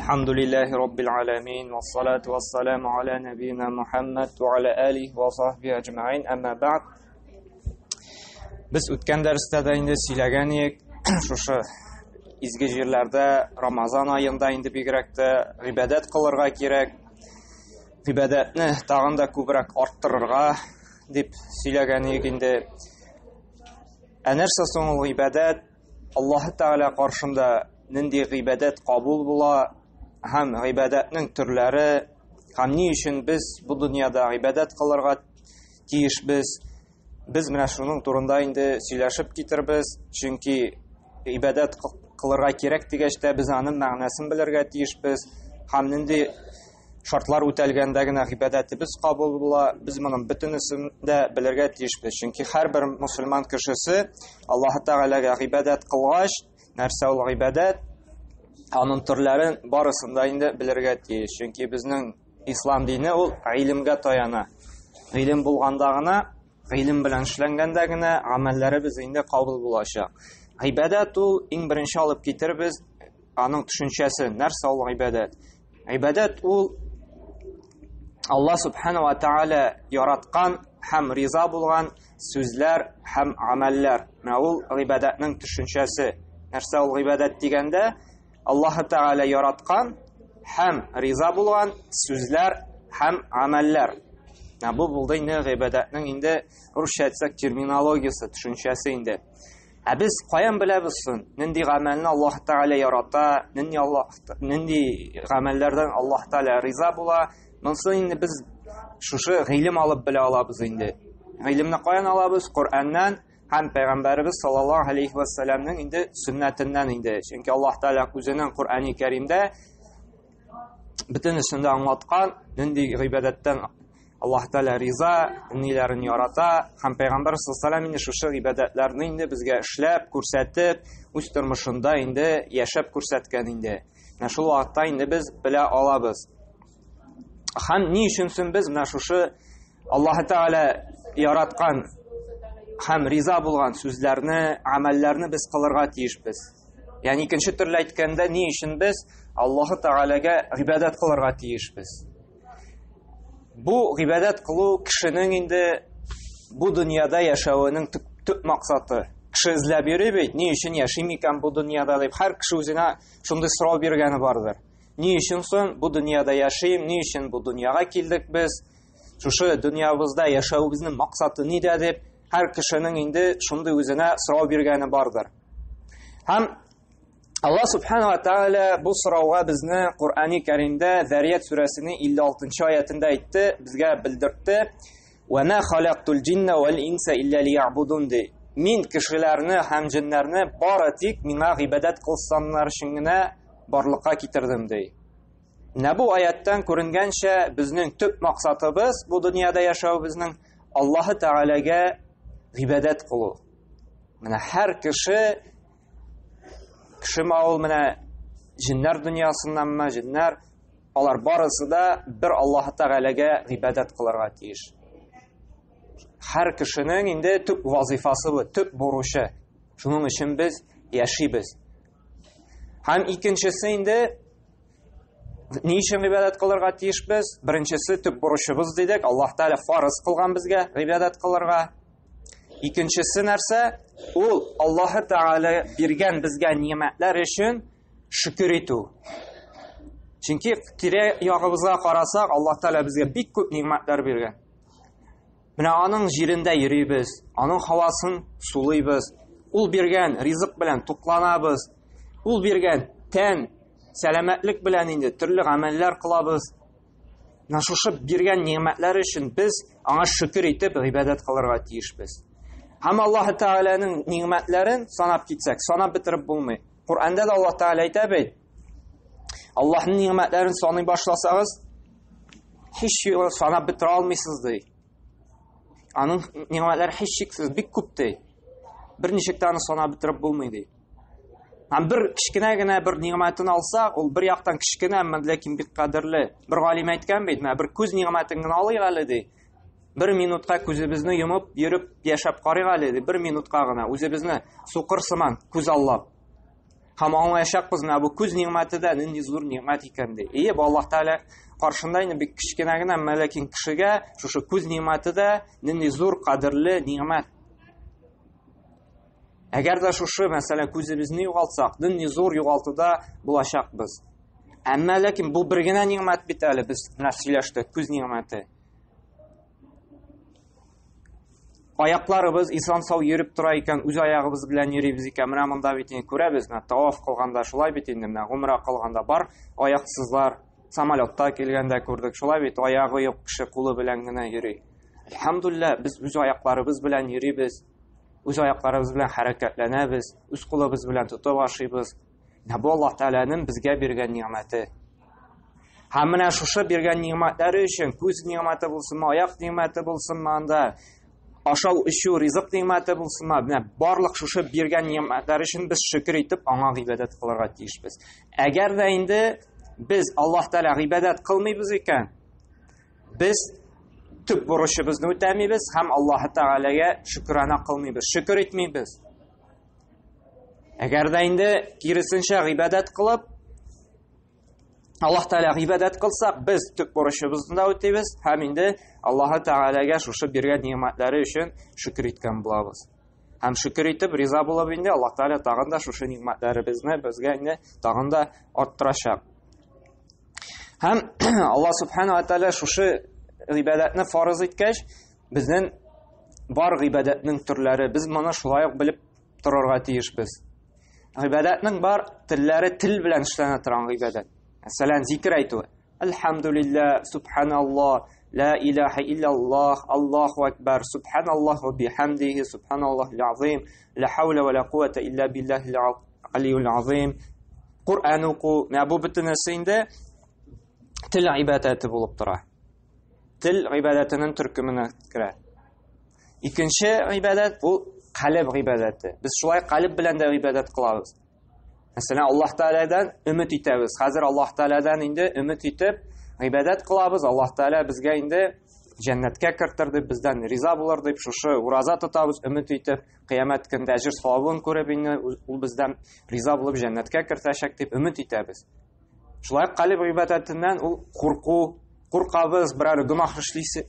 الحمد لله رب العالمين والصلاة والسلام على نبينا محمد وعلى آله وصحبه أجمعين أما بعد Biz o'tgan darsda endi siylagan edik. Shu izgi yerlarda Ramazon oyida endi begirakda ibodat qilirga kerak. Ibodatni tag'inda ko'proq orttirirga deb siylagan edik endi. Anarsa so'ngil ibodat Alloh taala qarshында nindi ibodat qabul bo'la, ham ibodatning turlari, ham ni uchun biz bu dunyoda ibodat qilirga tiyishmiz. Biz mana shuning turында endi сөйләшеп китербез, чөнки ibodat qilirga kerak degәчтә biz аның мәгънәсен белергә тиешбез. Һәм нинди шартлар үтәлгәндә генә ibadатыбыз кабул була, без моның бөтенесен дә белергә тиешбез. Чөнки һәрбер мусульман кешесе Аллаһ Тәгаләгә ibadат кылгач, нәрсә ул ibadат, аның төрләрен барысын да инде белергә тиеш. Чөнки безнең ислам дине ул илемгә таяна. Илем булганда гына Илем белән эшләнгәндә генә гамәлләребез инде кабул булачак. Ibadат ул иң беренче алып китербез аның төшенчәсе. Нәрсә ул ibadат? Ibadат ул Аллаһ Субхана ва Тааля яраткан һәм риза булган сүзләр һәм гамәлләр. Менә ул ibadатның төшенчәсе. Нәрсә ул ibadат дигәндә? Аллаһ Тааля яраткан һәм риза булган сүзләр һәм гамәлләр. Бу булды инде ibadатның инде русча әйтсәк терминологиясе, төшенчәсе инде. Без каян беләбез соң? Нинди гамәлне Аллаһ Тааля ярата, нинди гамәлләрдән Аллаһ Тааля риза була? Монсы инде без шушы гыйлем алып белә алабыз инде. Гыйлемне каян алабыз? Коръәннән һәм Пәйгамбәрбез саллаллаһу алейхи ва саллямның инде сөннәтеннән инде. Чөнки Аллаһ Тааля үзенең Коръәни Кәримдә бөтенесен дә аңлаткан, нинди ibadаттан Аллаһ Тааля риза, ниләрен ярата, һәм Пәйгамбәр саллаллаһу алейхи ва саллям ibadatlарны инде безгә эшләп, күрсәтеп, үз тормышында инде яшәп күрсәткән инде. Менә шул вакытта инде без белә алабыз. Һәм ни өчен без менә шушы Аллаһ Тааля яраткан һәм риза булган сүзләрне, гамәлләрне без кылырга тиешбез. Ягъни икенче төрле әйткәндә, ни өчен без Аллаһ Таалагә ibadат кылырга тиешбез? Бу ibadат кылу кешенең инде бу дөньяда яшәвенең төп максаты. Кеше эзләп йөри бит, ни өчен яшим икән бу дөньяда дип һәр кеше үзенә шундый сорау биргәне бардыр. Ни өчен соң бу дөньяда яшим, ни өчен бу дөньяга килдек без? Шушы дөньябызда яшәүебезнең максаты нидә дип һәр кешенең инде шундый үзенә сорау биргәне бардыр. Һәм Аллаһ Субхана ва Тааля бу сорауга безне Коръәни Кәримдә Зарiyat сүрәсенең 56-нчы аятында әйтте, безгә белдертте: "Ва ма халактул джинна вал инса илля лиябудун" ди. Мин кешеләрне һәм җиннәрне бары тик миңа ibadат кылсаннар өчен генә барлыкка китердем ди. Менә бу аяттан күренгәнчә, безнең төп максатыбыз бу дөньяда яшәүебезнең Аллаһ Таалагә ibadат кылу. Менә һәр кеше ул менә җиннәр дөньясыннанмы, җиннәр, алар барысы да бер Аллаһ Таалагә ibadат кылырга тиеш. Һәр кешенең инде төп вазифасы бу, төп бурычы. Шуның өчен без яшибез. Һәм икенчесе инде ни өчен ibadат кылырга тиешбез? Беренчесе төп бурычыбыз дидек, Аллаһ Тааля фарыз кылган безгә ibadат кылырга. Икенчесе нәрсә? Ул Аллаһ Тааля биргән безгә ниъмәтләр өчен шөкер итү. Чөнки тирә-ягыбызга карасак, Аллаһ Тааля безгә бик күп ниъмәтләр биргән. Менә аның җирендә йөрибез, аның һавасын сулыйбыз. Ул биргән ризык белән тукланабыз. Ул биргән тән, сәламәтлек белән инде төрле гамәлләр кылабыз. Менә шушы биргән ниъмәтләр өчен без аңа шөкер итеп ibadат кылырга тиешбез. Һәм Аллаһ Тааляның ниъмәтләрен санап китсәк, санап бетереп булмый. Коръәндә дә Аллаһ Тааля әйтә бит: Аллаһның ниъмәтләрен саный башласагыз, һич санап бетерә алмыйсыз ди. Аның ниъмәтләре һичшиксез бик күп ди. Берничек тә аны санап бетереп булмый ди. Һәм бер кичкенә генә бер ниъмәтен алсак, ул бер яктан кичкенә, ләкин бик кадерле. Бер галим әйткән бит, менә бер күз ниъмәтен генә алыйк әле ди. Бер минутка күзебезне йомып, йөреп яшәп карыйк әле ди. Бер минутка гына үзебезне сукыр сыман күз аллап. Һәм аңлаячакбыз менә бу күз ниъмәте дә нинди зур ниъмәт икән ди. Бу Аллаһ Тәгалә каршында инде бик кичкенә генә, ләкин кешегә шушы күз ниъмәте дә нинди зур кадерле ниъмәт. Әгәр дә шушы мәсәлән күзебезне югалтсак, нинди зур югалтуда булачакбыз. Әмма ләкин бу бер генә ниъмәт бит әле, без менә сөйләштек, күз ниъмәте. Аякларыбыз ислам сау йөреп тора икән, үз аягыбыз белән йөрибез икән. Менә монда бит инде күрәбез, менә таваф кылганда шулай бит инде, менә гумра кылганда бар аяксызлар, самолетта килгәндә күрдек, шулай бит аягы юк кеше кулы белән генә йөри. Әлхәмдүлилләh, без үз аякларыбыз белән йөрибез, үз аякларыбыз белән хәрәкәтләнәбез, үз кулыбыз белән тотып ашыйбыз. Бу Аллаһ Тәгаләнең безгә биргән ниъмәте. Һәм менә шушы биргән ниъмәтләре өчен, күз ниъмәте булсынмы, аяк ниъмәте булсынмы, анда ашау, эчү, ризык ниъмәте булсынмы, менә барлык шушы биргән ниъмәтләр өчен без шөкер итеп, аңа гыйбадәт кылырга тиешбез. Әгәр дә инде без Аллаһ Тәгалә гыйбадәт кылмыйбыз икән, без төп бурычыбызны үтәмибез һәм Аллаһ Тәгаләгә шөкранә кылмыйбыз, шөкер итмибез. Әгәр дә инде киресенчә гыйбадәт кылып, Аллаһ Тәгалә гыйбадәт кылсак, без төп бурычыбызны да үтәбез һәм инде Аллаһ Тәгаләгә шушы биргән ниъмәтләре өчен шөкер иткән булабыз. Һәм шөкер итеп, риза булып инде Аллаһ Тәгалә тагын да шушы ниъмәтләребезне безгә инде тагын да арттырачак. Һәм Аллаһ Субхана ва Тәгалә шушы гыйбадәтне фарыз иткәч, безнең бар гыйбадәтнең төрләре, без моны шулай ук белеп торырга тиешбез. Гыйбадәтнең бар телләре, тел белән эшләнә торган гыйбадәт. Мәсәлән, зикр әйтү. Әлхәмдүлилләh, субханаллаһ, ла илаха илляллаһ, Аллаһу акбар, субханаллаһ ва бихамдиһи, субханаллаһил азим, ла хаула ва ла куввата илля биллаһил алиyyul азим. Куръан уку, бу бөтенесе инде тел гыйбадәте булып тора. Тел гыйбадәтенең төркеменә керә. Икенче гыйбадәт бу калб гыйбадәте. Без шулай калб белән дә гыйбадәт кылабыз. Мәсәлән, Аллаһ Тәгаләдән өмет итәбез. Хәзер Аллаһ Тәгаләдән инде өмет итеп гыйбадәт кылабыз. Аллаһ Тәгалә безгә инде җәннәткә кертер дип, бездән риза булыр дип, шушы ураза тотабыз, өмет итеп, кыямәт көндә әҗр савабын күреп инде ул бездән риза булып җәннәткә кертәчәк дип өмет итәбез. Шулай калб гыйбадәтеннән ул куркабыз, берәр гөнаһ эшлисе,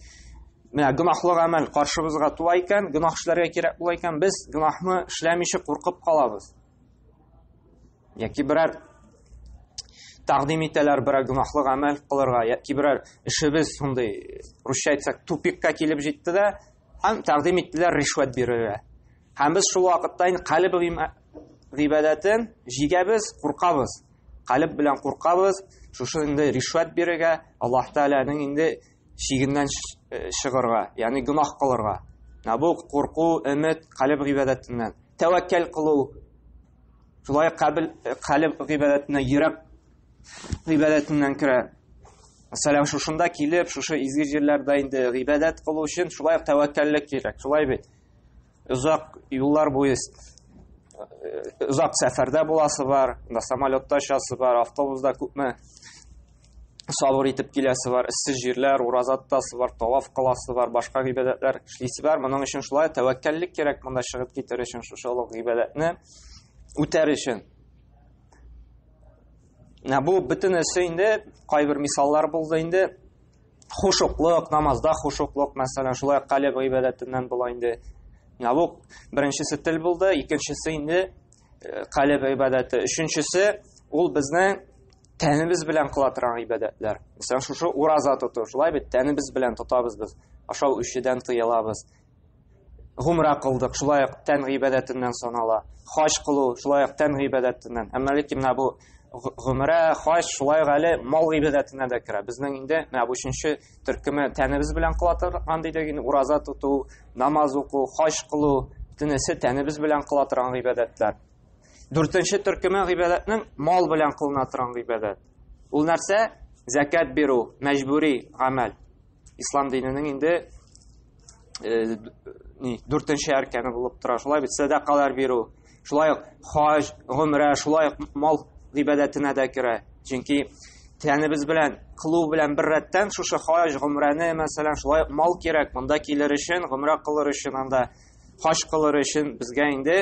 менә гөнаһлы гамәл каршыбызга туа икән, гөнаһ эшләргә кирәк була икән, без гөнаһны эшләмичә куркып калабыз. Яки берәр тәкъдим итәләр, берәр гөнаһлы гамәл кылырга, яки берәр эшебез шундый, русча әйтсәк, тупикка килеп җитте дә, һәм тәкъдим иттеләр ришвәт бирергә. Һәм без шул вакытта калб гыйбадәтен җигәбез, куркабыз. Калб белән куркабыз, шушы инде ришвәт бирергә, Аллаһ Тәгаләнең инде шигеннән чыгырга, ягъни гөнаһ кылырга. Бу курку, өмет калб гыйбадәтеннән. Тәвәккәл кылу, шулай калб гыйбадәтенә, йөрәк гыйбадәтеннән керә. Мәсәлән, шушында килеп, шушы изге җирләрдә инде гыйбадәт кылу өчен шулай тәвәккәллек кирәк. Шулай бит. Узак юллар буе узак сәфәрдә буласы бар, самолетта очасы бар, автобуста күпме сабыр итеп киләсе бар, иссез җирләр, ураза тотасы бар, таваф кыласы бар, башка гыйбадәтләр эшлисе бар. Моның өчен шулай тәвәккәллек кирәк, монда чыгып китер өчен, шушы гыйбадәтне үтәр өчен. Бу бөтенесе инде кайбер мисаллар булды инде. Хушуклык, намазда хушуклык, мәсәлән, шулай калб гыйбадәтеннән була инде. Бу беренчесе тел булды, икенчесе инде калб гыйбадәте, өченчесе ул безнең тәнебез белән кыла торган гыйбадәтләр. Мәсәлән, шушы ураза тоту, шулай бит тәнебез белән тотабыз без. Ашау эчүдән тыелабыз. Гумра кылдык, шулай ук тән гыйбадәтеннән санала. Хаҗ кылу, шулай ук тән гыйбадәтеннән. Әмма ләкин бу гумра, хаҗ шулай гale мал гыйбадәтенә дә керә. Безнең инде бу өченче төркеме тәнебез белән кыла торган дидек, ураза тоту, намаз уку, хаҗ кылу, төнесе тәнебез белән кыла торган гыйбадәтләр. Дүртенче төркеме гыйбадәтнең мал белән кылына торган гыйбадәт. Ул нәрсә? Закат бирү, мәҗбүри гамәл. Ислам диненең инде дүртенче әркәне булып тора. Шулай бит садакалар бирү, шулай ук хаҗ, гумра, шулай ук мал гыйбадәтенә дә керә. Чөнки тәнебез белән кылу белән бер рәттән шушы хаҗ, гумраны, мәсәлән, шулай мал кирәк. Монда килер өчен, гумра кылыр өчен, анда хаҗ кылыр өчен безгә инде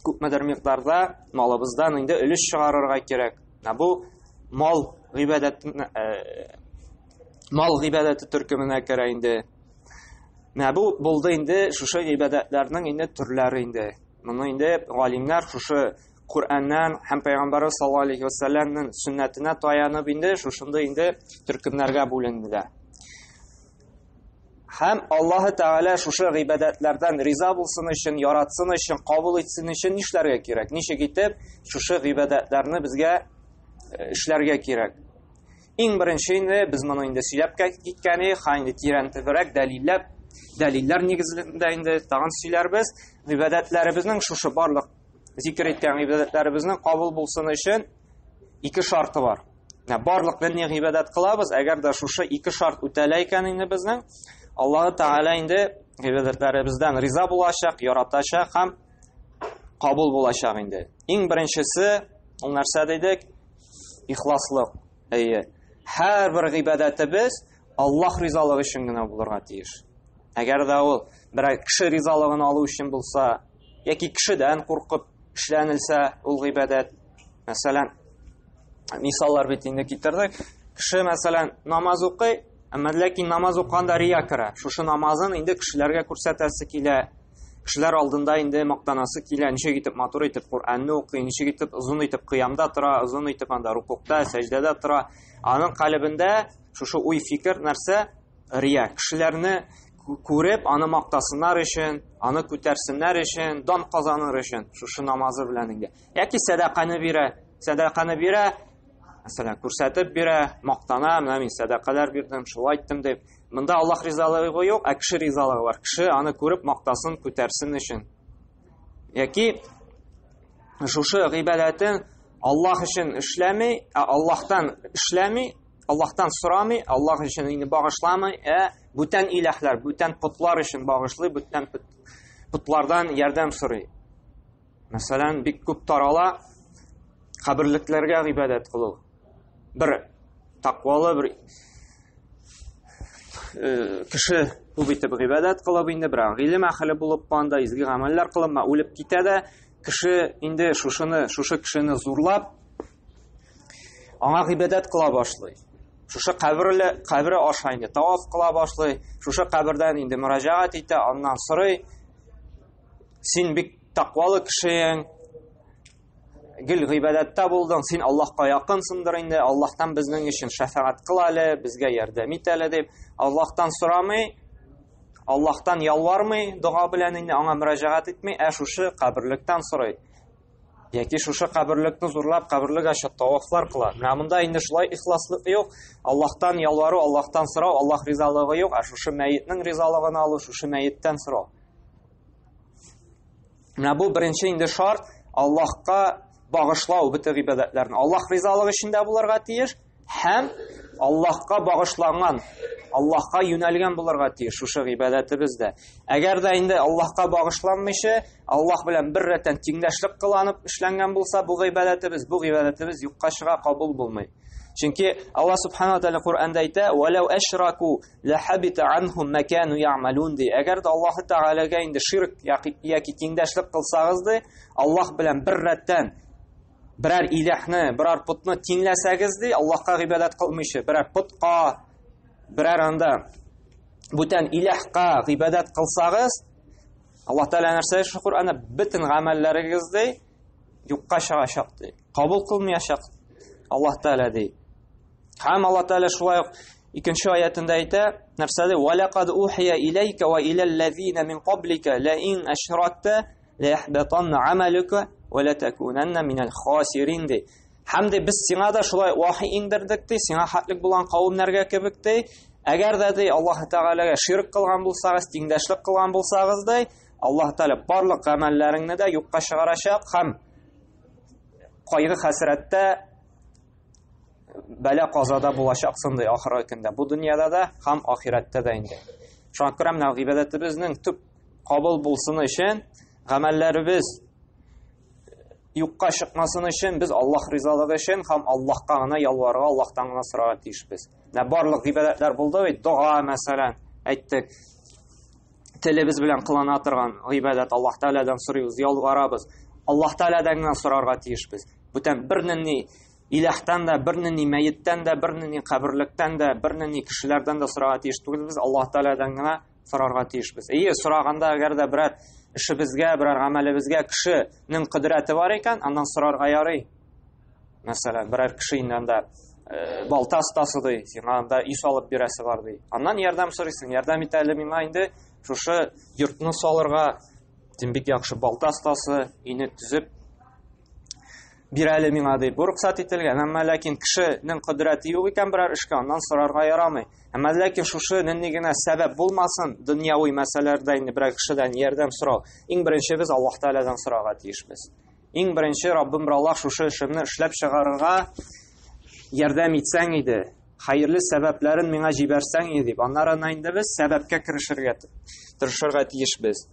күпмедер микъдарда малыбыздан инде өлеш чыгарырга кирәк. Бу мал гыйбадәте төркеменә керә инде. Бу булды инде шушы гыйбадәтләрнең инде төрләре инде. Моны инде галимнәр шушы Кураннан һәм Пәйгамбәр саллаллаһу алейһи ва сәлләмнең сөннәтенә таянып инде шушында инде төркемнәргә бүленделәр. Һәм Аллаһ Тәгалә шушы гыйбадәтләрдән риза булсын өчен, яратсын өчен, кабул итсен өчен нишләргә кирәк? Ничек итеп шушы гыйбадәтләрне безгә эшләргә кирәк? Иң беренче инде без моны инде сөйләп киткәне, хәйнде тирәнтебрәк дәлилләр нигезендә инде тагын сөйләрбез. Гыйбадәтләребезнең шушы барлык зикр иткән гыйбадәтләребезнең кабул булсын өчен ике шарты бар. Барлык нинди гыйбадәт кылабыз, әгәр дә шушы ике шарт үтәлә икән инде безнең, Аллаһ Тәгалә инде гыйбадәтләребездән риза булачак, яратачак һәм кабул булачак инде. Иң беренчесе ул нәрсә дидек? Ихласлык. Һәрбер гыйбадәтебез Аллаһ ризалыгы өчен генә булырга тиеш. Әгәр дә ул бер кеше ризалыгын алу өчен булса, яки кешедән куркып эшләнелсә, ул гыйбадәт. Мәсәлән, мисаллар бит инде китердек. Кеше мәсәлән намаз укый, ләкин намаз укганда рия керә. Шушы намазын инде кешеләргә күрсәтәсе килә. Кешеләр алдында инде мактанасы килә. Ничек итеп матур итеп Куранны укый, ничек итеп озын итеп кыямда тора, озын итеп анда рукукта, сәҗдәдә тора. Аның калбендә шушы уй фикер нәрсә? Рия. Кешеләрне күреп, аны мактасыннар өчен, аны күтәрсеннәр өчен, дан казаныр өчен шушы намазы белән инде. Яки садаканы бирә, мәсәлән, күрсәтеп бирә, мактана, менә мин садакалар бирдем, шулай иттем дип. Монда Аллаһ ризалыгы юк, кеше ризалыгы бар. Кеше аны күреп мактасын, күтәрсен өчен. Яки шушы гыйбадәтен Аллаһ өчен эшләми, Аллаһтан сорамый, Аллаһ өчен инде багышламый, бүтән иләһләр, бүтән путлар өчен багышлый, бүтән путлардан ярдәм сорый. Мәсәлән, бик күп тарала каберлекләргә гыйбадәт кылу. Бер тақвалы бер кеше күп итеп гыйбадәт кылып инде бер гыйлем әһле булып канда изге гамәлләр кылып үлеп китә дә, кеше инде шушы кешене зурлап аңа гыйбадәт кыла башлый. Шушы кабере аша инде таваф кыла башлый, шушы кабердән инде мөрәҗәгать итә, аннан сорый: "Син бик тақвалы кешең, гел гыйбадәттә булдың, син Аллаһка якынсыңдыр инде, Аллаһтан безнең өчен шәфаәт кыл әле, безгә ярдәм ит әле" дип, Аллаһтан сорамый, Аллаһтан ялвармый, дуга белән инде аңа мөрәҗәгать итмәй, шушы каберлектән сорый. Яки шушы каберлекне зурлап, каберлегә тавафлар кыла. Менә монда инде шулай ихласлык юк. Аллаһтан ялвару, Аллаһтан сорау, Аллаһ ризалыгы юк, шушы мәетнең ризалыгын алу, шушы мәеттән сорау. Менә бу беренче инде шарт Аллаһка багышлау бөтен гыйбадәтләрне. Аллаһ ризалыгы өчен дә булырга тиеш һәм Аллаһка багышланган, Аллаһка юнәлгән булырга тиеш шушы гыйбадәтебездә. Әгәр дә инде Аллаһка багышланмыйча, Аллаһ белән бер рәттән тиңдәшлек кыланып эшләнгән булса, бу гыйбадәтебез юкка чыга, кабул булмый. Чөнки Аллаһ субхана ва тааля Кур'анда әйтә: "Валау ашраку лахабита анхум ма кану яъмалун" ди. Әгәр дә Аллаһ Тәгаләгә инде ширк яки тиңдәшлек кылсагыз ди, Аллаһ белән бер рәттән берәр иләһне, берәр путны тиңләсәгез ди, Аллаһка гыйбадәт кылмыйча, берәр путка, берәр анда бүтән иләһкә гыйбадәт кылсагыз, Аллаһ Тәгалә нәрсә әйтә Кур'анда? Бөтен гамәлләрегез ди юкка чыгачак ди. Кабул кылмаячак Аллаһ Тәгалә ди. Һәм Аллаһ Тәгалә шулай ук икенче аятында әйтә, нәрсә ди? "Валaqad uhiya ilayka wa ila allazina min qablika la in ashrakta la yahbatanna 'amaluka wa la takunanna min al-khasirin" ди. Һәм ди без сиңа да шулай вахи иңдердек ди, сиңа хатлык булган кавемнәргә кебек ди. Әгәр дә ди Аллаһ Тәгаләгә ширк кылган булсагыз, тиңдәшлек кылган булсагыз ди, Аллаһ Тәгалә барлык гамәлләреңне дә юкка чыгарачак һәм кайгы хәсрәттә бәла казада булачаксың ди ахыргы көндә. Бу дөньяда да һәм ахирәттә дә инде. Шуңа күрә менә гыйбадәтебезнең төп кабул булсын өчен, гамәлләребез юкка чыкмасын өчен без Аллаһ ризалыгы өчен һәм Аллаһка гына ялварырга, Аллаһтан гына сорарга тиешбез. Менә барлык гыйбадәтләр булды бит, дуга мәсәлән, әйттек. Телебез белән кылана торган гыйбадәт, Аллаһ Тәгаләдән сорыйбыз, ялварабыз. Аллаһ Тәгаләдән генә сорарга тиешбез. Бүтән бернинди иләһтән дә, бернинди мәйеттән дә, бернинди каберлектән дә, бернинди кешеләрдән дә сорарга тиеш түгелбез. Аллаһ Тәгаләдән генә сорарга тиешбез. Сораганда әгәр дә берәр эшебезгә, берәр гамәлебезгә кешенең кодрәте бар икән, аннан сорарга ярый. Мәсәлән, берәр кеше инде балта остасы ди, сиңа анда иш алып бирәсе бар ди. Аннан ярдәм сорыйсың. Ярдәм ит әле миңа инде шушы йортны салырга, син бик яхшы балта остасы, ине төзеп бир әле миңа ди. Бу рөхсәт ителгән. Әмма ләкин кешенең кодрәте юк икән берәр эшкә, аннан сорарга ярамый. Әмма ләкин шушы нинди генә сәбәп булмасын, дөньяви мәсьәләләрдә инде берәр кешедән ярдәм сорау. Иң беренче без Аллаһ Тәгаләдән сорарга тиешбез. Иң беренче Раббым бер Аллаһ шушы эшемне эшләп чыгарырга ярдәм итсәң иде, хәерле сәбәпләрен миңа җибәрсәң иде дип, аннан инде без сәбәпкә керешергә тырышырга тиешбез.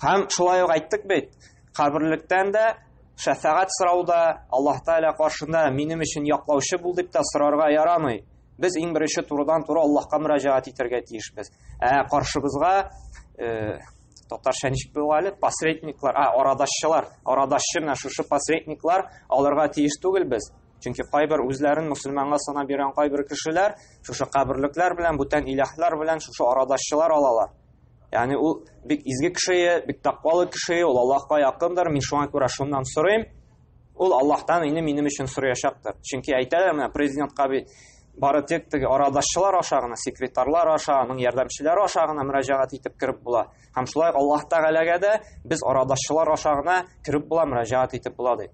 Һәм шулай ук әйттек бит, каберлектән дә шәфәгать сорауда Аллаһ Тәгалә каршында минем өчен яклаучы бул дип тә сорарга ярамый. Без иң беренче турыдан-туры Аллаһка мөрәҗәгать итәргә тиешбез. Каршыбызга татарча ничек була әле? Посредниклар, арадашчы менә шушы посредниклар алырга тиеш түгелбез. Чөнки кайбер үзләрен мусульманга санап биргән кайбер кешеләр шушы каберлекләр белән, бүтән иләһләр белән шушы арадашчылар алалар. Ягъни ул бик изге кеше, бик тақвалы кеше, ул Аллаһка якындыр, мин шуңа күрә шуннан сорыйм. Ул Аллаһтан инде минем өчен сораячактыр. Чөнки әйтәләр, менә президентка бары тик теге арадашчылар аша гына, секретарьлар аша, аның ярдәмчеләре аша гына мөрәҗәгать итеп кирип була. Һәм шулай Аллаһ Тәгаләгә дә без арадашчылар аша гына кирип була, мөрәҗәгать итеп була ди.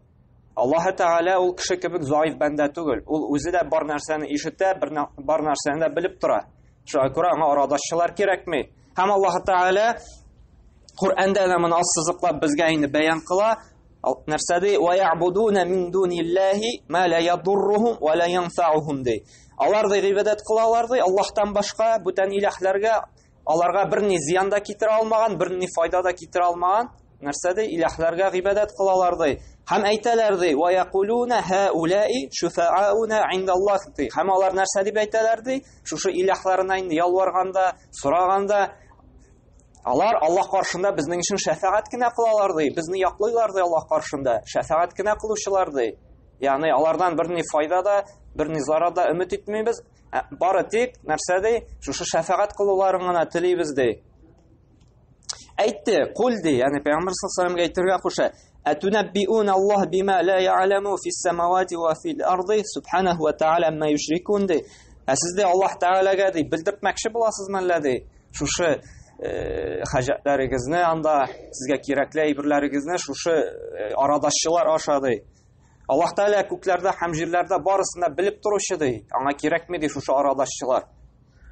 Аллаһ Тәгалә ул кеше кебек заиф бәндә түгел. Ул үзе дә бар нәрсәне ишетә, бар нәрсәне дә белеп тора. Шуңа күрә аңа арадашчылар кирәкми. Һәм Аллаһ Тәгалә Куръанда да моны ассызыклап безгә инде бәян кыла. Нәрсәди? "Ва я'будуна мин дуниллаһи ма ла ядурруһум ва ла янфa'уһум" ди. Алар да гыйбадат кылалар ди, Аллаһтан башка бүтән иләһләргә, аларга берни зыян да китерә алмаган, берни файда да китерә алмаган нәрсәди? Иләһләргә гыйбадат кылалар ди. Һәм әйтәләр ди: "Ва яқулуна хаулаи шуфаауна индаллаһ" ди. Һәм алар нәрсә дип әйтәләр ди? Шушы иләһләренә инде ялварганда, сораганда, алар Аллаһ каршында безнең өчен шәфәгать кенә кылалар ди. Безне яклыйлар ди Аллаһ каршында. Шәфәгать кенә кылучылар ди. Ягъни алардан берни файда да, берни зарар да өмет итмибез. Бары тик нәрсә ди? Шушы шәфәгать кылуларын гына телибез ди. Әйтте, кул ди, ягъни Пәйгамбер саллаллаху алейхи ва саллямга әйтергә куша: "Атунаббиуна Аллаһ бима ла я'ламу фис-самавати ва фил-арди субханаһу ва та'ала амма юшрикун" ди. Сез дә Аллаһ Тәгаләгә ди белдермәкче буласызмы әллә ди? Шушы хаҗатларыгызны, анда сезгә кирәкле әйберләрегезне шушы арадашчылар аша ди. Аллаһ Тәгалә күкләрдә һәм җирләрдә барысында белеп торучы ди. Аңа кирәкми ди шушы арадашчылар.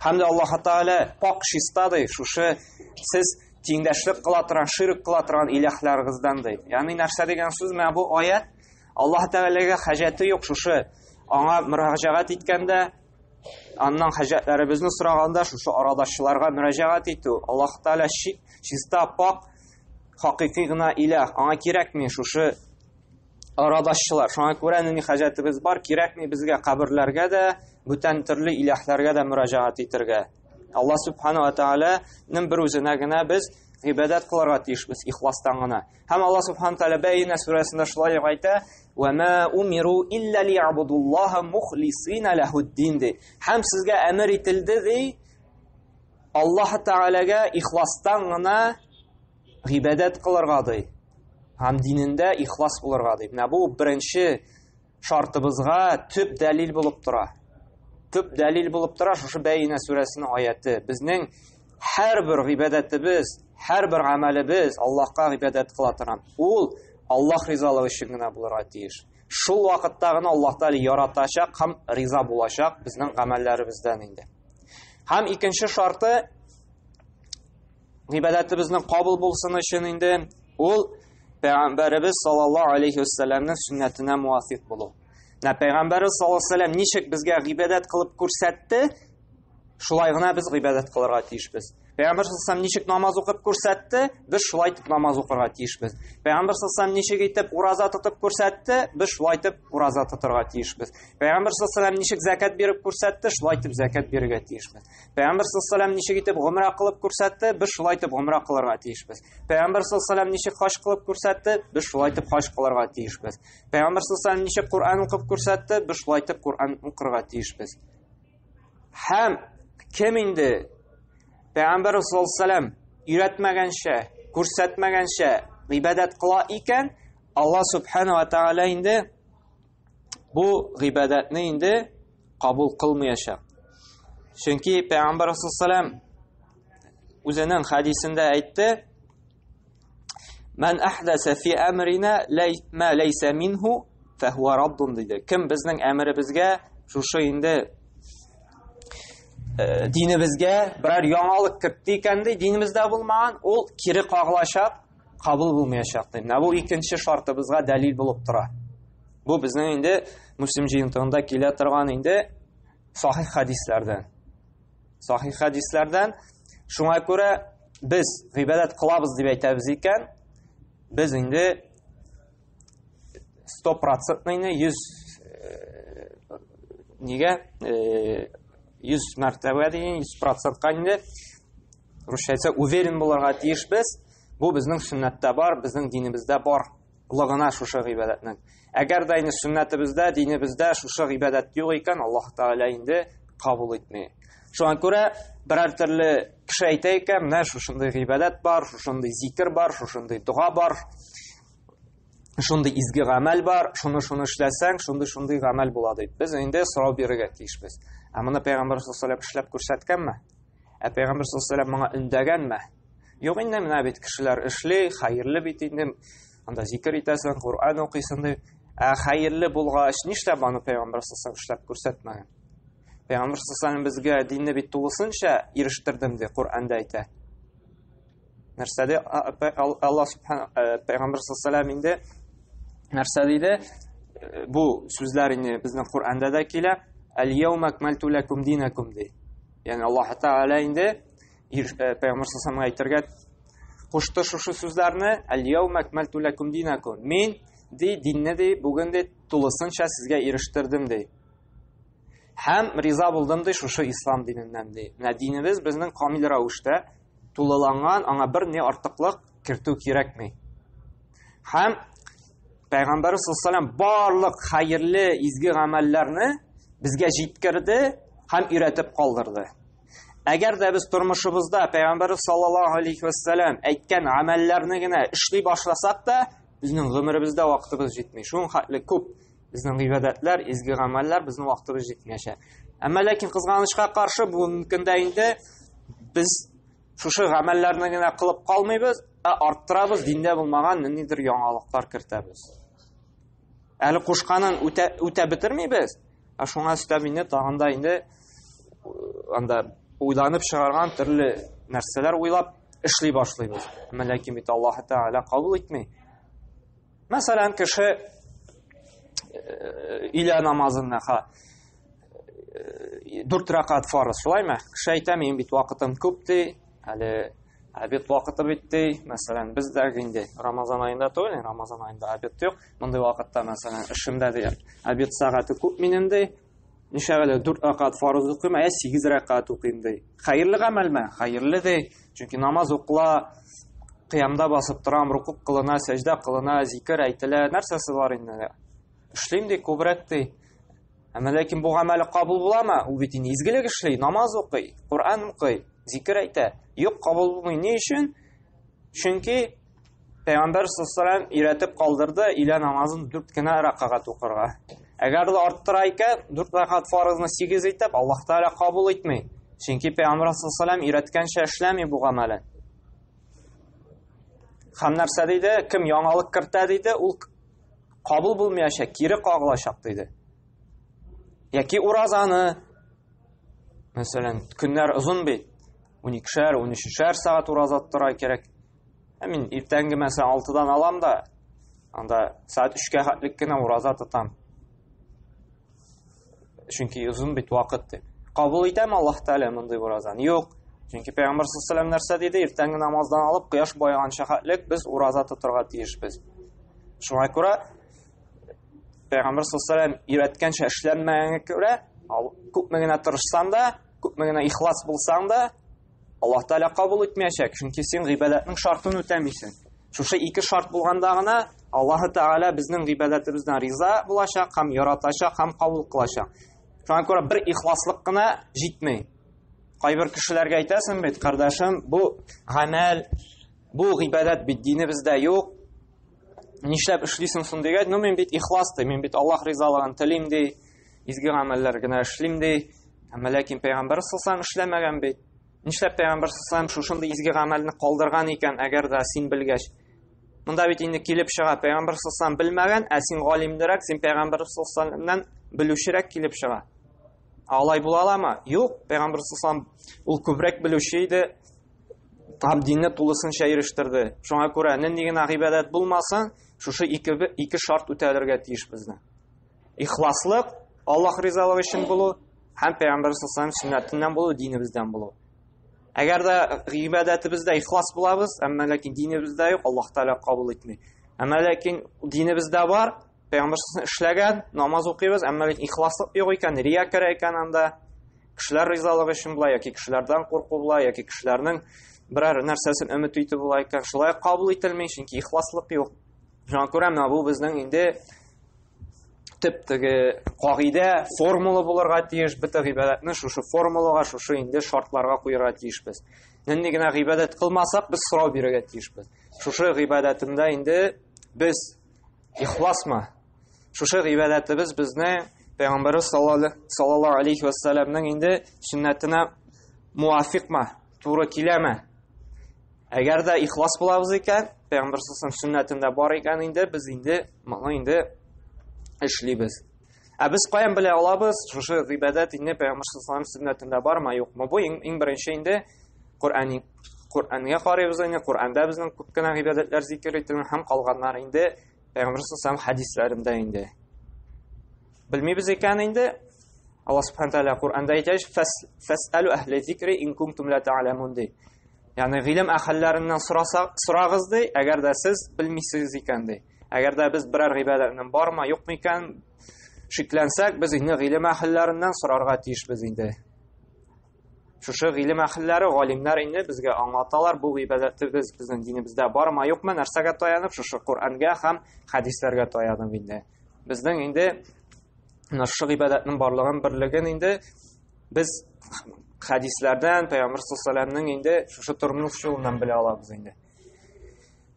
Һәм дә Аллаһ Тәгалә пак чиста ди. Шушы сез тиңдәшлек кыла торган, ширк кыла торган иләһләрегездән ди. Ягъни нәрсә дигән сүз? Менә бу аят Аллаһ Тәгаләгә хаҗәте юк шушы. Аңа мөрәҗәгать иткәндә, аннан хаҗәтләребезне сораганда шушы арадашчыларга мөрәҗәгать итү. Аллаһ Тәгалә чиста, пак, хакыйкый гына иләһ. Аңа кирәкми шушы арадашчылар. Шуңа күрә нинди хаҗәтебез бар, кирәкми безгә каберләргә дә, бүтән төрле иләһләргә дә мөрәҗәгать итәргә. Аллаһ Субханаһу ва Тәгаләнең бер үзенә генә без гыйбадат кылырга тиешбез, ихластан гына. Һәм Аллаһ Субханаһу ва Тәгалә Бәйнә сүрәсендә шулай әйтә: "Ва ма умиру илля ли'будуллаһа мухлисина лаһуд-дин" ди. Һәм сезгә әмер ителде ди, Аллаһ Тәгаләгә ихластан гына гыйбадат кылырга ди. Һәм динендә ихлас булырга ди. Менә бу беренче шартыбызга төп дәлил булып тора. Төп дәлил булып тора шушы Бәйнә сүрәсенең аяты. Безнең һәрбер гыйбадатыбыз, һәрбер гамәлебез Аллаһка гыйбадат кыла торган. Ул Аллаһ ризалыгы өчен генә булырга тиеш. Шул вакытта гына Аллаһ Тәгалә яратачак һәм риза булачак безнең гамәлләребездән инде. Һәм икенче шарты гыйбадатыбызның кабул булсын өчен инде ул Пәйгамбәрбез саллаллаһу алейхи ва саллямның сөннәтенә муафиq булу. Пәйгамбәрбез саллаллаһу алейхи ва саллям ничек безгә гыйбадат кылып күрсәтте, шулай гына без гыйбадат кылырга тиешбез. Пәйгамбер саллаллаху ничек намаз укып күрсәтте, без шулай итеп намаз укырга тиешбез. Пәйгамбер саллаллаху ничек итеп ураза тотып күрсәтте, без шулай итеп ураза тотырга тиешбез. Пәйгамбер саллаллаху ничек закат биреп күрсәтте, шулай итеп закат бирергә тиешбез. Пәйгамбер саллаллаху ничек итеп гомра кылып күрсәтте, без шулай итеп гомра кылырга тиешбез. Пәйгамбер саллаллаху ничек хаҗ кылып күрсәтте, без шулай итеп хаҗ кылырга тиешбез. Пәйгамбер саллаллаху ничек Кур'ан укып күрсәтте, без шулай итеп Кур'ан укырга тиешбез. Һәм кем инде Пәйгамбер саллаллаху өйрәтмәгәнчә, күрсәтмәгәнчә гыйбадәт кыла икән, Аллаһ субхана ва тааля инде бу гыйбадәтне инде кабул кылмаячак. Чөнки Пәйгамбер саллаллаху үзенең хадисендә әйтте: "Ман ахдаса фи амрина ма лайса минху фахуа раддун" диде. Кем безнең әмребезгә, шушы инде динебезгә берәр яңалык кертте икән ди, динебездә булмаган, ул кире кагылачак, кабул булмаячак ди. Менә бу икенче шартыбызга дәлил булып тора. Бу безнең инде Муслим җыентыгында килә торган инде сахих хадисләрдән. Сахих хадисләрдән. Шуңа күрә без гыйбадәт кылабыз дип әйтәбез икән, без инде 100% 100 мәртәбә дигән 100%ка инде русча уверен булырга тиешбез. Бу безнең сөннәттә бар, безнең динебездә бар лыгына шушы гыйбадәтнең. Әгәр дә инде сөннәтебездә, динебездә шушы гыйбадәт юк икән, Аллаһ Таала инде кабул итмәй. Шуңа күрә берәр төрле кеше әйтә икән, менә шушындый гыйбадәт бар, шушындый зикр бар, шушындый дуга бар, шундый изге гамәл бар, шуны эшләсәң, шундый гамәл була дип. Без инде сорау бирергә тиешбез. Ә моны Пәйгамбер саллаллаху эшләп күрсәткәнме? Ә Пәйгамбер саллаллаху моңа өндәгәнме? Юк инде, менә бит кешеләр эшли, хәерле бит инде. Анда зикр итәсең, Кур'ан укыйсың дип. Ә хәерле булгач, нишләп аны Пәйгамбер саллаллаху эшләп күрсәтмәгән? Пәйгамбер саллаллаху безгә динне бит тулысынча ирештердем ди, Кур'анда әйтә. Нәрсәдә Аллаһ субхана Пәйгамбер саллаллаху инде нәрсә диде? Бу сүзләр инде безнең Кур'анда да килә. Ал-яума акмалту лакум динакум ди. Ягъни Аллаһ Таала инде Пәйгамбер саллаллаху әйтергә кушты шушы сүзләрне: Ал-яума акмалту лакум динакум. Мин ди динне ди бүген ди тулысынча сезгә ирештердем ди. Һәм риза булдым ди шушы ислам диненнән ди. Менә динебез безнең камил рәвештә тулыланган, аңа бер ни артыклык кертү кирәкми. Һәм Пәйгамбер саллаллаху барлык хәерле изге гамәлләрне безгә җиткерде һәм өйрәтеп калдырды. Әгәр дә без тормышыбызда Пәйгамбер саллаллаху алейхи ва саллям әйткән гамәлләрне генә эшли башласак та, безнең гомеребездә вакытыбыз җитми. Шуның хәтле күп безнең гыйбадәтләр, изге гамәлләр безнең вакытыбыз җитмәячәк. Әмма ләкин кызганычка каршы бүгенге көндә инде без шушы гамәлләрне генә кылып калмыйбыз, арттырабыз, диндә булмаган ниндидер яңалыклар кертәбез. Әле кушканын үтә битермибез. Шуңа өстәп инде тагын да инде анда уйланып чыгарган төрле нәрсәләр уйлап эшли башлыйбыз. Әмма ләкин бит Аллаһ Таала кабул итми. Мәсәлән, кеше илә намазына 4 ракат фарыз, шулаймы? Кеше әйтә, мин бит вакытым күп ди, әле обед вакыты битте. Мәсәлән, бездә инде Рамазан аенда түгел, Рамазан аенда обед юк. Мондый вакытта мәсәлән, эшемдә ди, обед сәгате күп минем ди. Нишәгәле 4 ракат фарыз укыйм, 8 ракат укыйм ди. Хәерле гамәлме? Хәерле ди. Чөнки намаз укыла, кыямда басып торам, рукук кылына, сәҗдә кылына, зикр әйтелә, нәрсәсе бар инде. Эшлим ди, күбрәк ди. Әмма ләкин бу гамәле кабул буламы? Ул бит изгелек эшли, намаз укый, Кур'ан укый, зикр әйтә. Юк, кабул булмый. Ни өчен? Чөнки Пәйгамбер саллаллаху өйрәтеп калдырды илә намазын 4 кенә ракат укырга. Әгәр дә арттыра икән, 4 ракат фарызны 8 итеп, Аллаһ Таала кабул итмәй. Чөнки Пәйгамбер саллаллаху өйрәткәнчә эшләми бу гамәлен. Һәм нәрсә диде? Кем яңалык кертә диде, ул кабул булмаячак, кире кагылачак диде. Яки уразаны, мәсәлән, көннәр узын бит. 12-шәр, 13-шәр сәгать ураза тотырга кирәк. Мин иртәнге мәсәлән 6-дан алам да, анда сәгать 3-кә хәтлек кенә ураза тотам. Чөнки узын бит вакыт ди. Кабул итәме Аллаһ Таала мондый уразаны? Юк. Чөнки Пәйгамбер саллаллаху алейхи нәрсә диде? Иртәнге намаздан алып кояш байганча хәтлек без ураза тотарга тиешбез. Шуңа күрә Пәйгамбер саллаллаху алейхи өйрәткәнчә эшләнмәгәнгә күрә, күпме генә тырышсаң да, күпме генә ихлас булсаң да, Аллаһ Тәгалә кабул итмәячәк. Чөнки син гыйбадәтнең шартын үтәмисең. Шушы ике шарт булганда гына Аллаһ Тәгалә безнең гыйбадәтебездән риза булачак, һәм яратачак, һәм кабул кылачак. Шуңа күрә бер ихласлык кына җитмәй. Кайбер кешеләргә әйтәсең бит, кардәшем, бу гамәл, бу гыйбадәт бит динебездә юк. Нишләп эшлисең соң дигән, мин бит ихлас ди, мин бит Аллаһ ризалыгын телим ди, изге гамәлләр генә эшлим ди. Ләкин Пәйгамбер саллаллаху эшләмәгән бит. Нишләп Пәйгамбер саллаллаху шушындый изге гамәлне калдырган икән, әгәр дә син белгәч? Монда бит инде килеп чыга, Пәйгамбер саллаллаху белмәгән, ә син галимдерәк, син Пәйгамбер саллаллаху белүчерәк килеп чыга. Алай була аламы? Юк, Пәйгамбер саллаллаху ул күбрәк белүче иде, һәм динне тулысынча ирештерде. Шуңа күрә нинди генә гыйбадәт булмасын, шушы ике шарт үтәлергә тиеш безне. Ихласлык, Аллаһ ризалыгы өчен булу, һәм Пәйгамбер саллаллаху сөннәтеннән булу, динебездән булу. Әгәр дә гыйбадәтебездә ихлас булабыз, әмма ләкин динебездә юк, Аллаһ Тәгалә кабул итми. Әмма ләкин динебездә бар, Пәйгамбер эшләгән, намаз укыйбыз, әмма ләкин ихласлык юк икән, рия керә икән анда. Кешеләр ризалыгы өчен була, яки кешеләрдән курку була, яки кешеләрнең берәр нәрсәсен өмет итеп була икән, шулай кабул ителми, чөнки ихласлык юк. Шуңа күрә менә бу безнең инде төп кагыйдә, формула булырга тиеш, бөтен гыйбадәтне шушы формулага, шушы инде шартларга куярга тиешбез. Нинди генә гыйбадәт кылмасак, без сорау бирергә тиешбез. Шушы гыйбадәтендә инде без ихласмы? Шушы гыйбадәтебез безне Пәйгамбер саллаллаху алейхи ва салламның инде сөннәтенә муафикмы, туры киләме? Әгәр дә ихлас булабыз икән, Пәйгамбер саллаллаху сөннәтендә бар икән инде, без инде эшлибез. Ә без каян белә алабыз? Шушы гыйбадәт инде Пәйгамбер саллаллаху сөннәтендә бармы, юкмы? Бу иң беренче инде Куранга карыйбыз инде, Куранда безнең күп кенә гыйбадәтләр зикр ителгән, һәм калганнар инде Пәйгамбер саллаллаху хадисләрендә инде. Белмибез икән инде, Аллаһ субханаһу тәгалә Куранда әйтә, "Фас'алу ахля зикри ин кунтум ла та'ламун" ди. Ягъни гыйлем әһелләреннән сорагыз ди, әгәр дә сез белмисез икән ди. Әгәр дә без берәр гыйбадәтнең бармы, юкмы икән шикләнсәк, без инде гыйлем әһелләреннән сорарга тиешбез инде. Шушы гыйлем әһелләре, галимнәр инде безгә аңлаталар, бу гыйбадәтебез безнең динебездә бармы, юкмы, нәрсәгә таянып, шушы Куранга һәм хадисләргә таянып инде. Безнең инде шушы гыйбадәтнең барлыгын, берлеген инде без хадисләрдән, Пәйгамбер саллаллаху инде шушы тормыш юлынан белә алабыз инде.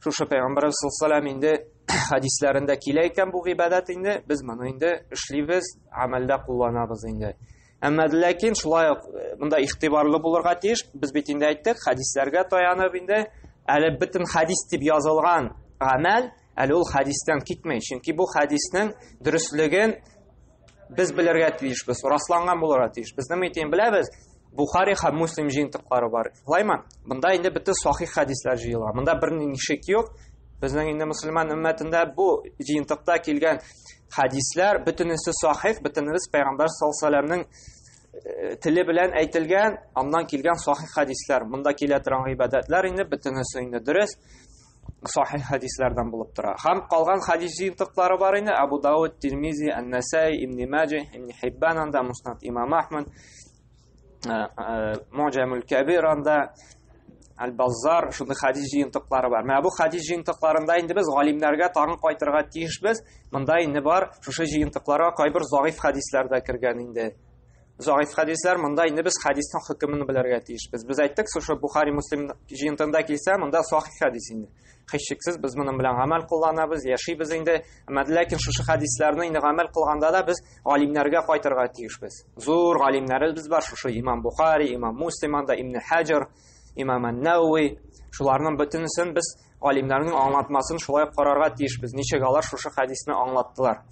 Шушы Пәйгамбер саллаллаху инде хадисләрендә килә икән бу гыйбадәт инде, без моны инде эшлибез, амәлдә кулланабыз инде. Әмма ләкин шулай монда ихтибарлы булырга тиеш. Без бит инде әйттек, хадисләргә таянып инде, әле бөтен хадис дип язылган гамәл, әле ул хадистан китмәй. Чөнки бу хадисның дөрестлеген без белергә тиешбез, расланган булырга тиеш. Безнең әйтәм беләбез, Бухари һәм Муслим җыентыклары бар. Шулаймы? Монда инде бөтен сахих хадислар җыелган. Монда берни шик юк. Безнең инде мөселман өммәтендә бу җыентыкта килгән хадислар бөтенесе сахих, бөтенесе Пәйгамбер саллаллаху алейхи теле белән әйтелгән, аннан килгән сахих хадислар. Монда килә торган гыйбадәтләр инде бөтенесе инде дөрес сахих хадислардан булып тора. Һәм калган хадис җыентыклары бар инде. Абу Дауд, Тирмизи, Ан-Насаи, Ибн Маҗа, Ибн Хиббан анда, Муснад Имам Ахмад, Муҗамул Кабир анда, Аль-Баззар, шундый хадис җыентыклары бар. Менә бу хадис җыентыкларында инде без галимнәргә тагын кайтырга тиешбез. Монда инде бар, шушы җыентыкларга кайбер загыйф хадислар да кергән инде. Загыйф хадислар, монда инде без хадисның хөкемен белергә тиешбез. Без әйттек, шушы Бухари, Муслим җыентында килсә, монда сахих хадис инде. Хәшшиксез без моның белән гамәл кыланабыз, яшибез инде. Әмма ләкин шушы хадисларны инде гамәл кылганда да без галимнәргә кайтырга тиешбез. Зур галимнәребез бар, шушы Имам Бухари, Имам Муслим анда, Ибн Хаҗар, Имам Ан-Науи, шуларның бөтенесен без галимнәрнең аңлатмасын шулай карарга тиешбез. Ничек алар шушы хадисны аңлаттылар.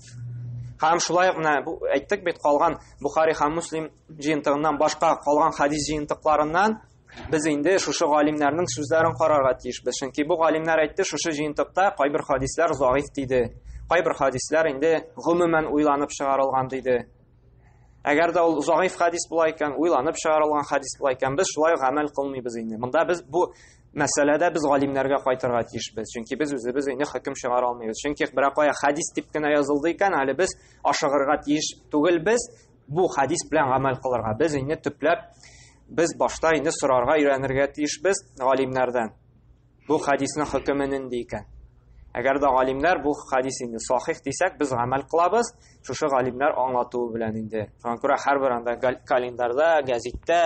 Һәм шулай гына бу әйттек бит, калган Бухари һәм Муслим җыентыгыннан башка калган хадис җыентыкларыннан без инде шушы галимнәрнең сүзләрен карарга тиешбез. Чөнки бу галимнәр әйтте, шушы җыентыкта кайбер хадислар загыйф диде. Кайбер хадислар инде гомумән уйланып чыгарылган диде. Әгәр дә ул заиф хадис була икән, уйланып чыгарылган хадис була икән, без шулай гамәл кылмыйбыз инде. Монда без бу мәсьәләдә без галимнәргә кайтырга тиешбез. Чөнки без үзебез инде хөкем чыгара алмыйбыз. Чөнки бер кая хадис дип кенә язылды икән, әле без ашыгырга тиеш түгелбез. Бу хадис белән гамәл кылырга. Без инде төпләп без башта инде сорарга өйрәнергә тиешбез галимнәрдән. Бу хадисның хөкеме нинди икән? Әгәр дә галимнәр бу хадис инде сахих дисәк, без гамәл кылабыз, шушы галимнәр аңлатуы белән инде. Шуңа күрә һәрбер анда календарда, гәзиттә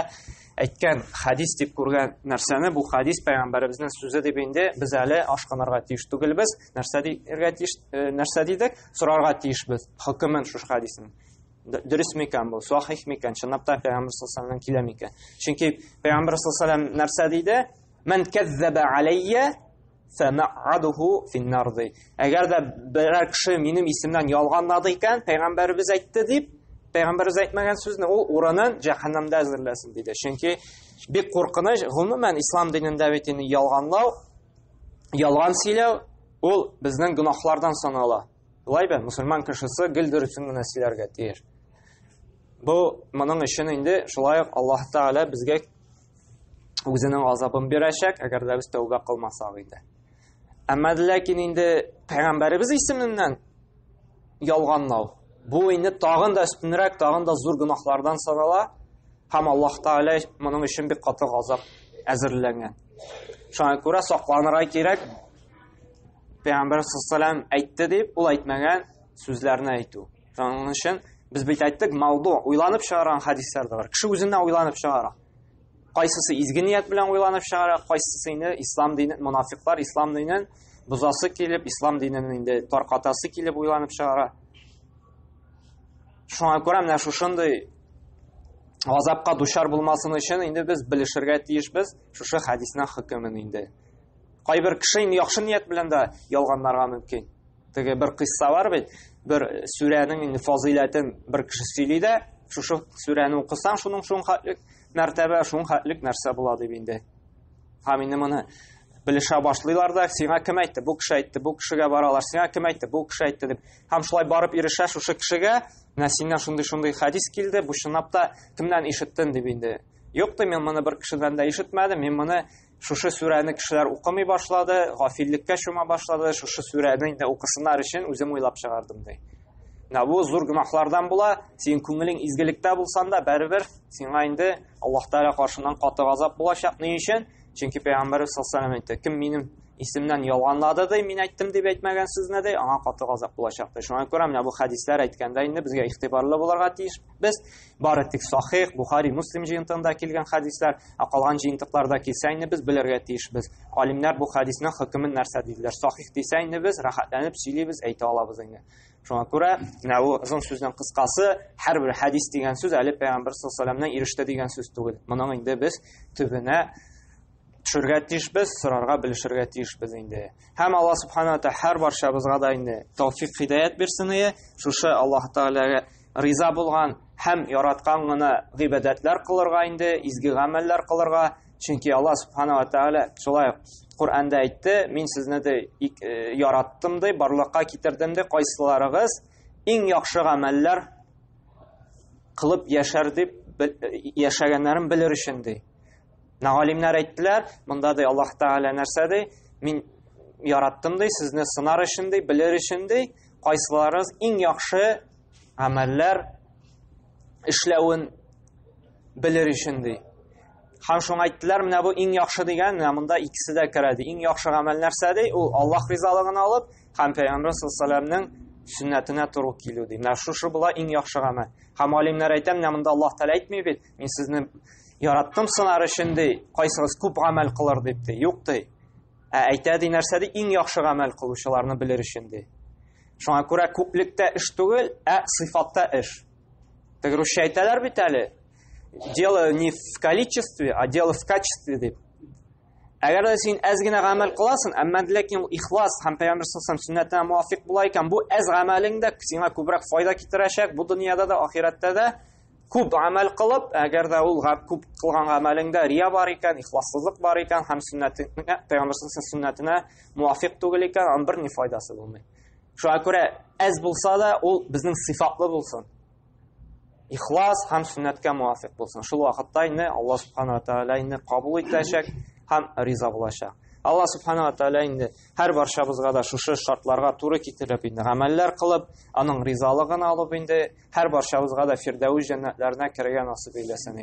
әйткән хадис дип күргән нәрсәне, бу хадис пәйгамбәребезнең сүзе дип инде без әле ашкынырга тиеш түгелбез. Нәрсә дидек? Сорарга тиешбез. Хөкемен шушы хадисның. Дөрес микән бу? Сахих микән? Чынлап та пәйгамбер саллаллаху алейһи килә микән? Чөнки пәйгамбер саллаллаху алейһи нәрсә диде? Мен кәззәбә алейя фәмә'адуху фин-нар. Әгәр дә берәр кеше минем исемнән ялганлады икән, пәйгамбәребез әйтте дип, пәйгамбәребез әйтмәгән сүзне ул урынын җәһәннәмдә әзерләсен диде. Чөнки бик куркыныч, гомумән ислам динендә бит инде ялганлау, ялган сөйләү ул безнең гөнаһлардан санала. Лайбә мусульман кешесе гел дөресен генә сөйләргә тиеш. Бу моның өчен инде шулай ук Аллаһ Тәгалә безгә үзенең азабын бирәчәк, әгәр дә без тәүбә кылмасак иде. Әмма ләкин инде пәйгамбәребез исеменнән ялганлау, бу инде тагын да өстенрәк, тагын да зур гөнаһлардан санала, һәм Аллаһ Тәгалә моның өчен бик каты газап әзерләнгән. Шуңа күрә сакланырга кирәк. Пәйгамбәр саллаллаху әйтте дип, ул әйтмәгән сүзләрне әйтү. Шуның өчен без бит әйттек, мавду, уйланып чыгарган хадислар да бар. Кеше үзеннән уйланып чыгара. Кайсысы изге ният белән уйланып чыгара, кайсысы инде ислам динен, мунафиклар ислам динен бузасы килеп, ислам динен инде таркатасы килеп уйланып чыгара. Шуңа күрә менә шушындый газапка дучар булмасын өчен инде без белешергә тиешбез шушы хадисның хөкемен инде. Кайбер кеше инде яхшы ният белән дә ялганларга мөмкин. Теге бер кыйсса бар бит, бер сүрәнең инде фазилатын бер кеше сөйли дә, шушы сүрәне укысаң, шуның хәтлек мәртәбә, шуның хәтлек нәрсә була дип инде. Һәм инде моны белешә башлыйлар да, сиңа кем әйтте? Бу кеше әйтте, бу кешегә баралар, сиңа кем әйтте? Бу кеше әйтте дип. Һәм шулай барып ирешә шушы кешегә, менә синнән шундый хадис килде, бу чынлап та кемнән ишеттең дип инде. Юк та, мен моны бер кешедән дә ишетмәдем, мен моны шушы сүрәне кешеләр укымый башлады, гафиллеккә чума башлады, шушы сүрәне инде укысыннар өчен үзем уйлап чыгардым ди. Бу зур гөнаһлардан була, син күңелең изгелектә булсаң да, бәрбер сиңа инде Аллаһ Тәгалә каршыннан каты газап булачак. Ни өчен? Чөнки Пәйгамбәр саллаллаху алейһи әйтте, кем минем исемнән ялганлады ди, мин әйттем дип әйтмәгән сүзне ди, аңа каты газап булачак ди. Шуңа күрә менә бу хадислар әйткәндә инде безгә игътибарлы булырга тиеш. Без бары тик Сахих, Бухари, Муслим җыентыгында килгән хадислар, калган җыентыкларда килсә инде без белергә тиешбез. Алимнәр бу хадисның хөкемен нәрсә диделәр. Сахих дисә инде без рәхәтләнеп сөйлибез, әйтә алабыз инде. Шуңа күрә менә бу озын сүзнең кыскасы, һәрбер хадис дигән сүз әле Пәйгамбәр саллаллаху алейһи ва сәлләмнән иреште дигән сүз түгел. Моның инде без төбенә төшергә тиешбез, сорарга, белешергә тиешбез инде. Һәм Аллаһ субханаһу ва тааля һәр барчабызга да инде тәүфик, хидаят бирсен ие. Шушы Аллаһ Тәгаләгә риза булган һәм яраткан гына гыйбадәтләр кылырга инде, изге гамәлләр кылырга. Чөнки Аллаһ субханаһу ва тааля шулай Куръанда әйтте, мин сезне дә яраттым ди, барлыкка китердем ди, кайсыларыгыз иң яхшы гамәлләр кылып яшәр дип яшәгәннәрен белер өчен ди. Галимнәр әйттеләр, монда да Аллаһ Тәгалә нәрсә ди? Мин яраттым ди, сезне сынар өчен ди, белер өчен ди, кайсыларыгыз иң яхшы гамәлләр эшләвен белер өчен ди. Һәм шуңа әйттеләр, менә бу иң яхшы дигән, монда икесе дә керә ди. Иң яхшы гамәл нәрсә ди? Ул Аллаһ ризалыгын алып, һәм Пәйгамбәр саллаллаху алейһи ва сәлләмнең сүннәтенә туры килү ди. Менә шушы була иң яхшы гамәл. Һәм алимнәр әйтә, менә монда Аллаһ Тәгалә әйтми бит, мин сезне яраттым сынар өчен ди, кайсыгыз күп гамәл кылыр дип ди. Юк ди. Әйтә ди нәрсә ди? Иң яхшы гамәл кылучыларны белер өчен ди. Шуңа күрә күплектә эш түгел, сыйфатта эш. Теге русча әйтәләр бит әле. Дело не в количестве, а дело в качестве дип. Әгәр дә син әз генә гамәл кыласың, әмма ләкин ихлас һәм Пәйгамбәр саллаллаху алейһи ва сәлләм сүннәтенә муафиq була икән, бу әз гамәлең дә сиңа күбрәк файда китерәчәк, бу дөньяда да, ахирәттә дә. Күп гамәл кылып, әгәр дә ул күп кылган гамәлеңдә рия бар икән, ихлассызлык бар икән һәм сүннәтенә, Пәйгамбәр саллаллаху алейһи ва сәлләм сүннәтенә муафиq түгел икән, ан бер ни файдасы булмый. Шуңа күрә әз булса да ул безнең сыйфатлы булсын. ихлас һәм сөннәткә муафиq булсын. Шул вакытта инде Аллаһ субхана ва тааля инде кабул итәчәк һәм риза булачак. Аллаһ субхана ва тааля инде һәр барчабызга да шушы шартларга туры китереп инде гамәлләр кылып, аның ризалыгын алып инде һәр барчабызга да фирдәүс җәннәтләренә керергә насыйп эйләсен.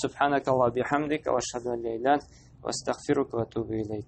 Субханакаллаһу бихамдика ва ашһаду ан ла илаха илля анта ва астагфирука ва атубу илейк.